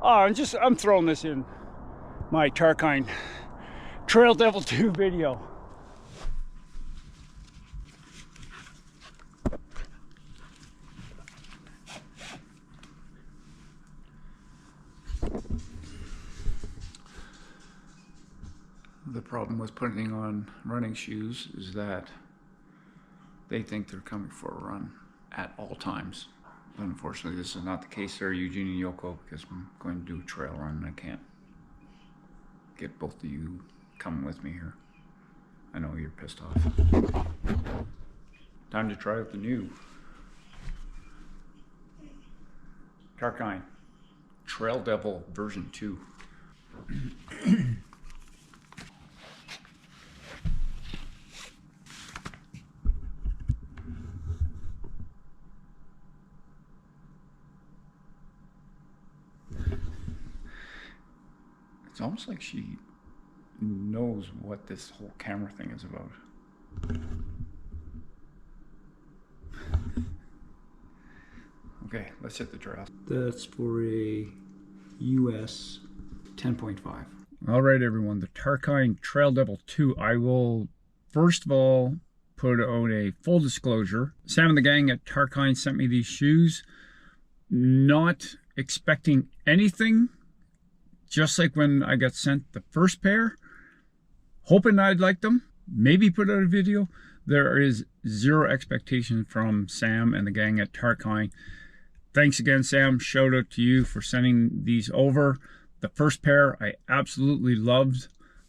I'm throwing this in my Tarkine Trail Devil 2 video. The problem with putting on running shoes is that they think they're coming for a run at all times. But unfortunately, this is not the case there, Eugene and Yoko, because I'm going to do a trail run and I can't get both of you coming with me here. I know you're pissed off. Time to try out the new Tarkine Trail Devil version 2. It's almost like she knows what this whole camera thing is about. Okay, let's hit the trail. That's for a US 10.5. All right, everyone, the Tarkine Trail Devil 2. I will first of all put out a full disclosure. Sam and the gang at Tarkine sent me these shoes, not expecting anything. Just like when I got sent the first pair, hoping I'd like them, maybe put out a video. There is zero expectation from Sam and the gang at Tarkine. Thanks again, Sam. Shout out to you for sending these over. The first pair I absolutely loved.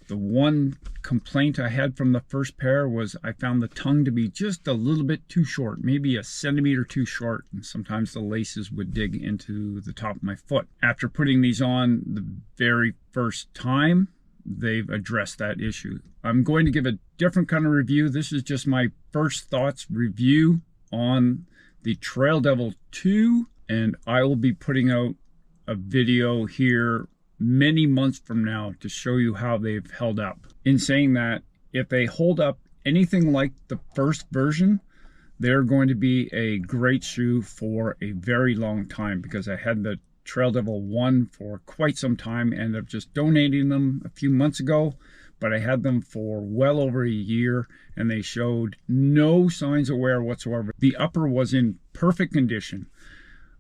The one complaint I had from the first pair was I found the tongue to be just a little bit too short, maybe a centimeter too short, and sometimes the laces would dig into the top of my foot. After putting these on the very first time, they've addressed that issue. I'm going to give a different kind of review. This is just my first thoughts review on the Trail Devil 2, and I will be putting out a video here many months from now to show you how they've held up. In saying that, if they hold up anything like the first version, they're going to be a great shoe for a very long time, because I had the Trail Devil 1 for quite some time, ended up just donating them a few months ago, but I had them for well over a year and they showed no signs of wear whatsoever. The upper was in perfect condition.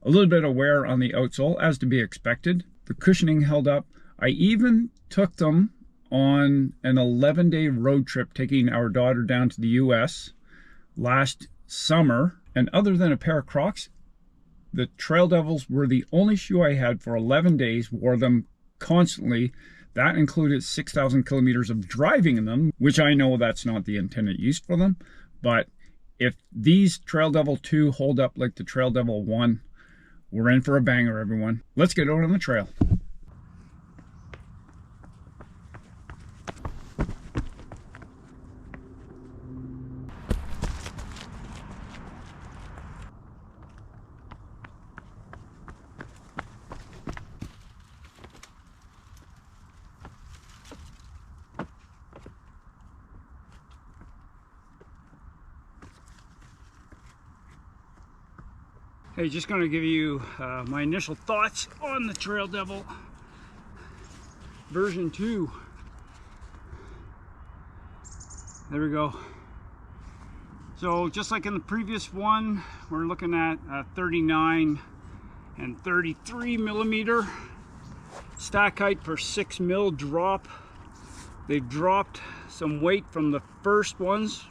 A little bit of wear on the outsole, as to be expected. The cushioning held up. I even took them on an 11-day road trip, taking our daughter down to the US last summer. And other than a pair of Crocs, the Trail Devils were the only shoe I had for 11 days, wore them constantly. That included 6,000 kilometers of driving in them, which I know that's not the intended use for them. But if these Trail Devil 2 hold up like the Trail Devil 1, we're in for a banger, everyone. Let's get out on the trail. Hey, just going to give you my initial thoughts on the Trail Devil version 2. There we go. So just like in the previous one, we're looking at 39 and 33 millimeter stack height per 6 mil drop. They've dropped some weight from the first ones,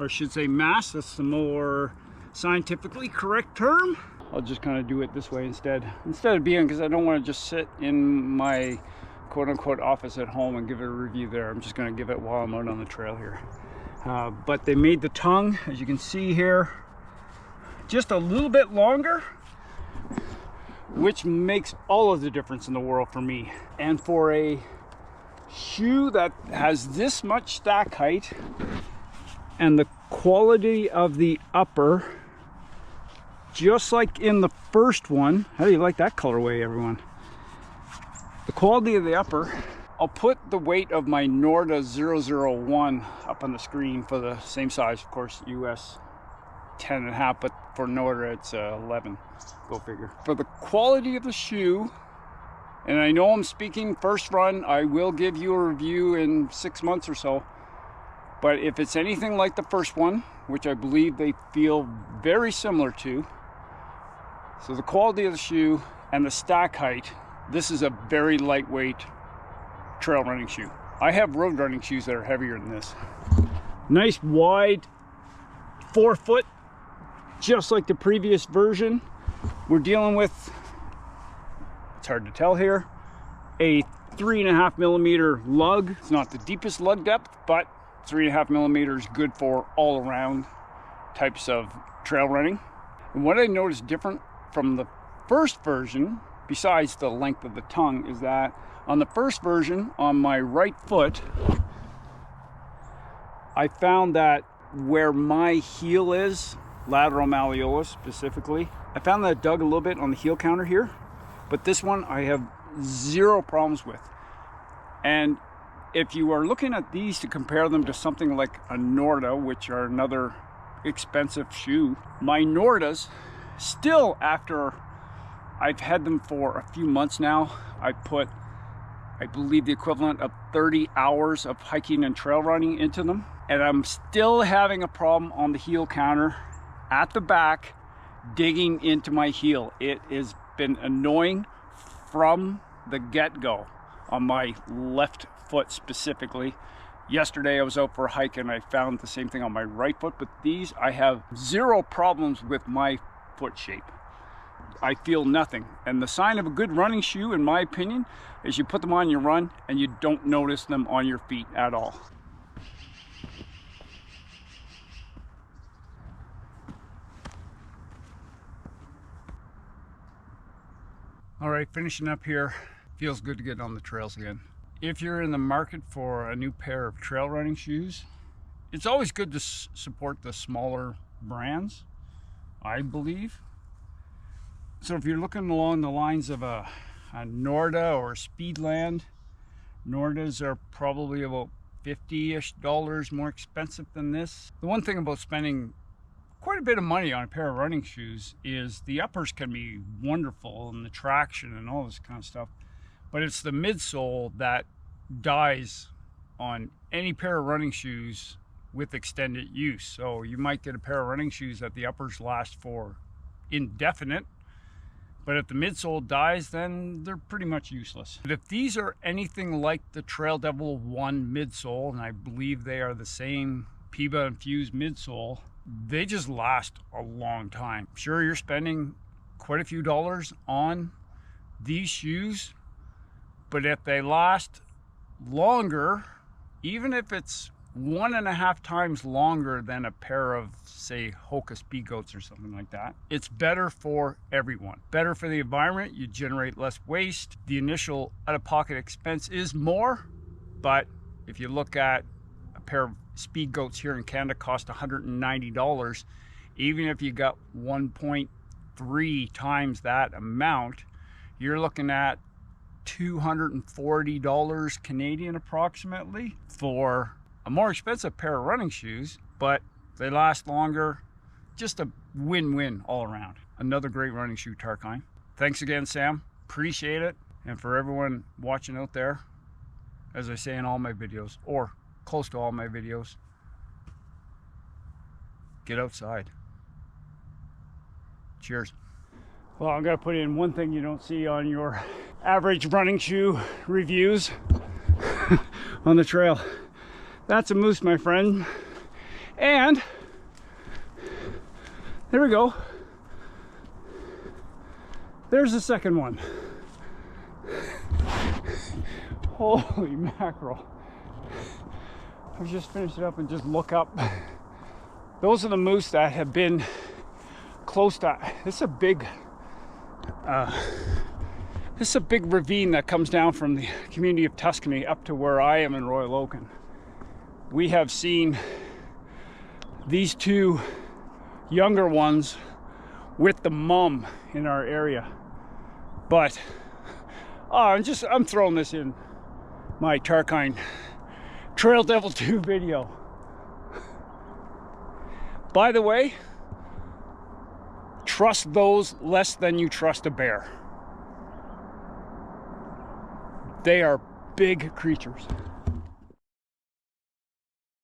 or I should say mass. That's the more scientifically correct term. I'll just kind of do it this way instead of being, because I don't want to just sit in my quote-unquote office at home and give it a review there. I'm just going to give it while I'm out on the trail here. But they made the tongue, as you can see here, just a little bit longer, which makes all of the difference in the world for me. And for a shoe that has this much stack height and the quality of the upper, just like in the first one. How do you like that colorway, everyone? The quality of the upper. I'll put the weight of my Norda 001 up on the screen for the same size, of course, US 10.5, but for Norda it's 11. Go figure. For the quality of the shoe And I know I'm speaking first run. I will give you a review in 6 months or so. But if it's anything like the first one, which I believe they feel very similar to, so the quality of the shoe and the stack height, this is a very lightweight trail running shoe. I have road running shoes that are heavier than this. Nice wide forefoot, just like the previous version. We're dealing with, it's hard to tell here, a 3.5 millimeter lug. It's not the deepest lug depth, but 3.5 millimeters good for all around types of trail running. And what I noticed different from the first version, besides the length of the tongue, is that on the first version, on my right foot, I found that where my heel is, lateral malleolus specifically, I found that it dug a little bit on the heel counter here, but this one I have zero problems with. And if you are looking at these to compare them to something like a Norda, which are another expensive shoe, my Nordas, still after I've had them for a few months now, I put, I believe, the equivalent of 30 hours of hiking and trail running into them, and I'm still having a problem on the heel counter at the back digging into my heel. It has been annoying from the get-go on my left foot specifically. Yesterday I was out for a hike and I found the same thing on my right foot, but these I have zero problems with my foot shape. I feel nothing. And the sign of a good running shoe, in my opinion, is you put them on your run and you don't notice them on your feet at all. All right, finishing up here. Feels good to get on the trails again. If you're in the market for a new pair of trail running shoes, it's always good to support the smaller brands, I believe. So if you're looking along the lines of a Norda or Speedland, Nordas are probably about $50-ish more expensive than this. The one thing about spending quite a bit of money on a pair of running shoes is the uppers can be wonderful and the traction and all this kind of stuff, but it's the midsole that dies on any pair of running shoes with extended use. So you might get a pair of running shoes that the uppers last for indefinite, but if the midsole dies, then they're pretty much useless. But if these are anything like the Trail Devil 1 midsole, and I believe they are the same PIBA infused midsole, they just last a long time. Sure, you're spending quite a few dollars on these shoes, but if they last longer, even if it's 1.5 times longer than a pair of, say, Hoka Speed Goats or something like that, it's better for everyone. Better for the environment, you generate less waste. The initial out-of-pocket expense is more, but if you look at a pair of Speed Goats here in Canada cost $190, even if you got 1.3 times that amount, you're looking at $240 Canadian approximately for a more expensive pair of running shoes, but they last longer. Just a win-win all around. Another great running shoe, Tarkine. Thanks again, Sam. Appreciate it. And for everyone watching out there, as I say in all my videos, or close to all my videos, get outside. Cheers. Well, I'm gonna put in one thing you don't see on your average running shoe reviews on the trail. That's a moose, my friend. And there we go. There's the second one. Holy mackerel. I've just finished it up and just look up. Those are the moose that have been close to, this is a big ravine that comes down from the community of Tuscany up to where I am in Royal Oak. We have seen these two younger ones with the mum in our area, but I'm throwing this in my Tarkine Trail Devil 2 video. By the way, trust those less than you trust a bear. They are big creatures.